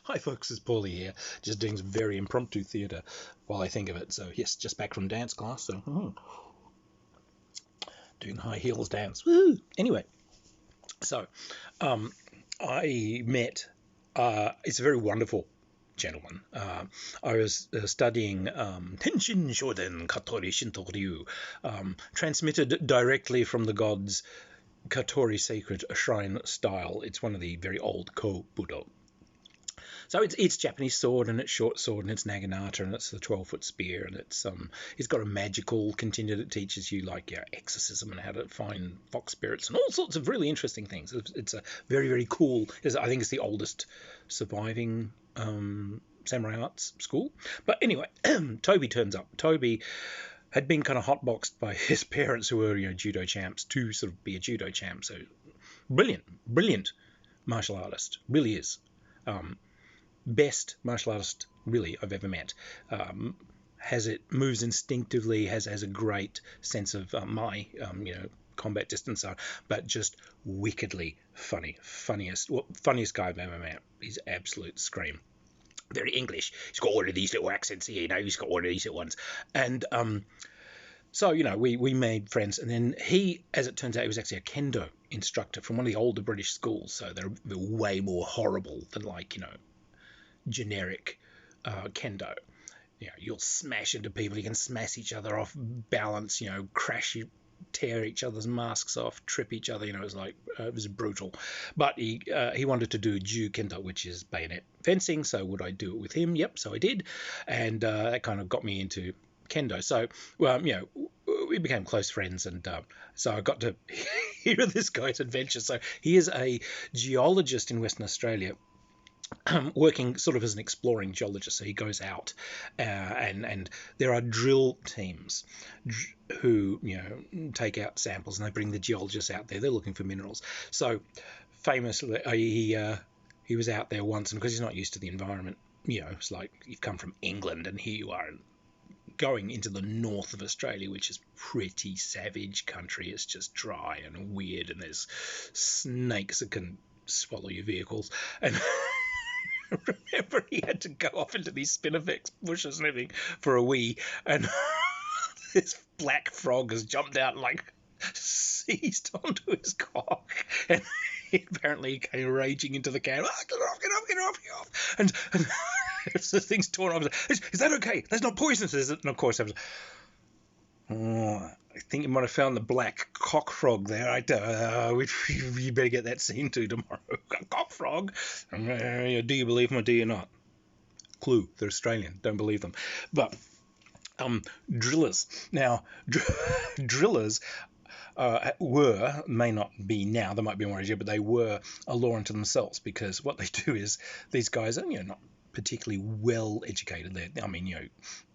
Hi folks, it's Paulie here, just doing some very impromptu theatre while I think of it. So yes, just back from dance class, so doing high heels dance. Woo! Anyway, so I met, it's a very wonderful gentleman. I was studying Tenshin Shoden Katori Shinto-ryu, transmitted directly from the gods Katori Sacred Shrine style. It's one of the very old Ko-Budo. So it's Japanese sword, and it's short sword, and it's naginata, and it's the 12-foot spear, and it's got a magical contingent that teaches you exorcism and how to find fox spirits and all sorts of really interesting things. It's a very, very cool. I think it's the oldest surviving samurai arts school. But anyway, Toby turns up. Toby had been kind of hotboxed by his parents, who were judo champs, to sort of be a judo champ. So brilliant martial artist, really is. Best martial artist really I've ever met. Moves instinctively, has a great sense of combat distance, but just wickedly funniest guy I've ever met. He's absolute scream. Very English. He's got all of these little accents here, he's got all of these little ones. And so, we made friends, and then he, as it turns out, he was actually a kendo instructor from one of the older British schools, so they're way more horrible than generic kendo. You'll smash into people, you can smash each other off balance, tear each other's masks off, trip each other. It was brutal. But he wanted to do Ju Kendo, which is bayonet fencing. So would I do it with him? Yep, so I did, and that kind of got me into kendo. So we became close friends, and so I got to hear this guy's adventure. So he is a geologist in Western Australia, working sort of as an exploring geologist. So he goes out and there are drill teams who take out samples, and they bring the geologists out there. They're looking for minerals. So famously he was out there once, and because he's not used to the environment, it's like you've come from England and here you are going into the north of Australia, which is pretty savage country. It's just dry and weird, and there's snakes that can swallow your vehicles. And remember, he had to go off into these spinifex bushes and everything for a wee, and this black frog has jumped out and seized onto his cock, and he apparently came raging into the can. Oh, get off! And the thing's torn off. Is that okay? That's not poisonous, is it? And of course I was, I think you might have found the black cock frog there. You better get that seen to tomorrow. Cock frog? Do you believe them or do you not? Clue, they're Australian. Don't believe them. But drillers. Now, drillers may not be now, they might be more easier, but they were a law unto themselves, because what they do is these guys are not particularly well educated.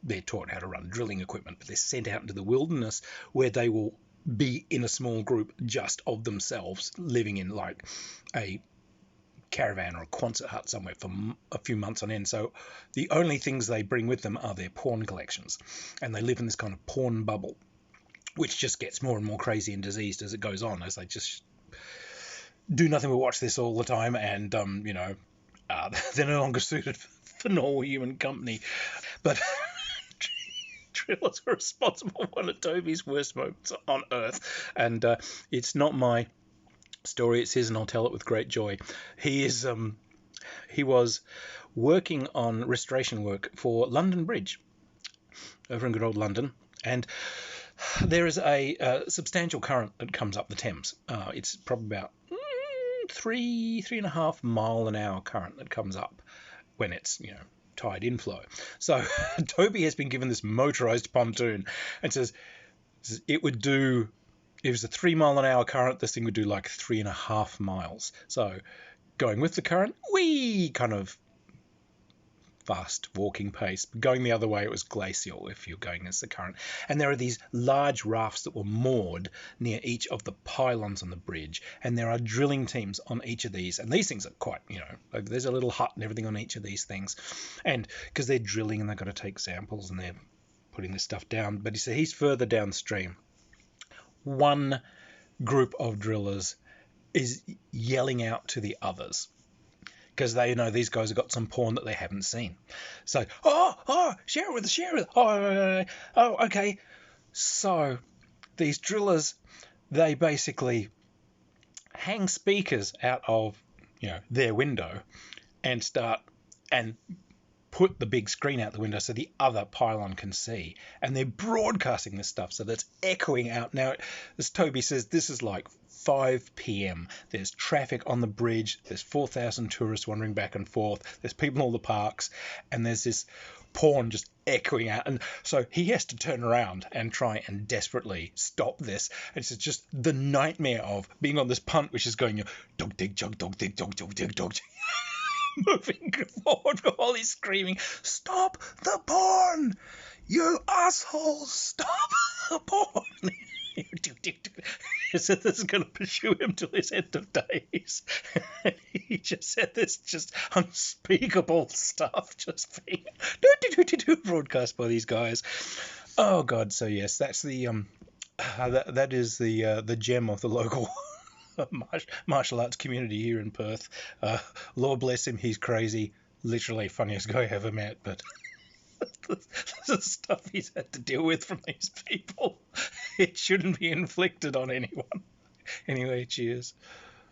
They're taught how to run drilling equipment, but they're sent out into the wilderness where they will be in a small group just of themselves, living in a caravan or a Quonset hut somewhere for a few months on end. So the only things they bring with them are their porn collections, and they live in this kind of porn bubble, which just gets more and more crazy and diseased as it goes on, as they just do nothing but watch this all the time, and they're no longer suited for normal human company. But drillers are responsible for one of Toby's worst moments on Earth, and it's not my story, it's his, and I'll tell it with great joy. He was working on restoration work for London Bridge over in good old London, and there is a substantial current that comes up the Thames. It's probably about 3.5 mile an hour current that comes up when it's tide inflow. So Toby has been given this motorized pontoon, and says it would do, if it was a 3 mile an hour current, this thing would do 3.5 miles. So going with the current, kind of fast walking pace. Going the other way, it was glacial if you're going against the current. And there are these large rafts that were moored near each of the pylons on the bridge, and there are drilling teams on each of these, and these things are quite, there's a little hut and everything on each of these things, and because they're drilling and they've got to take samples and they're putting this stuff down. But he's further downstream. One group of drillers is yelling out to the others, because they know these guys have got some porn that they haven't seen. So, share it with us, share it with us. Okay. So these drillers, they basically hang speakers out of their window and put the big screen out the window so the other pylon can see, and they're broadcasting this stuff so that's echoing out. Now, as Toby says, this is like 5 p.m. There's traffic on the bridge, there's 4,000 tourists wandering back and forth, there's people in all the parks, and there's this porn just echoing out, and so he has to turn around and try and desperately stop this. It's just the nightmare of being on this punt which is going dog dig dog dig dog dig dog moving forward while he's screaming, "Stop the porn! You assholes! Stop the porn!" So this is going to pursue him till his end of days. He just said this just unspeakable stuff just being broadcast by these guys. Oh God! So yes, that's the that is the gem of the local martial arts community here in Perth. Lord bless him, he's crazy. Literally funniest guy I ever met, but the stuff he's had to deal with from these people, it shouldn't be inflicted on anyone. Anyway, cheers.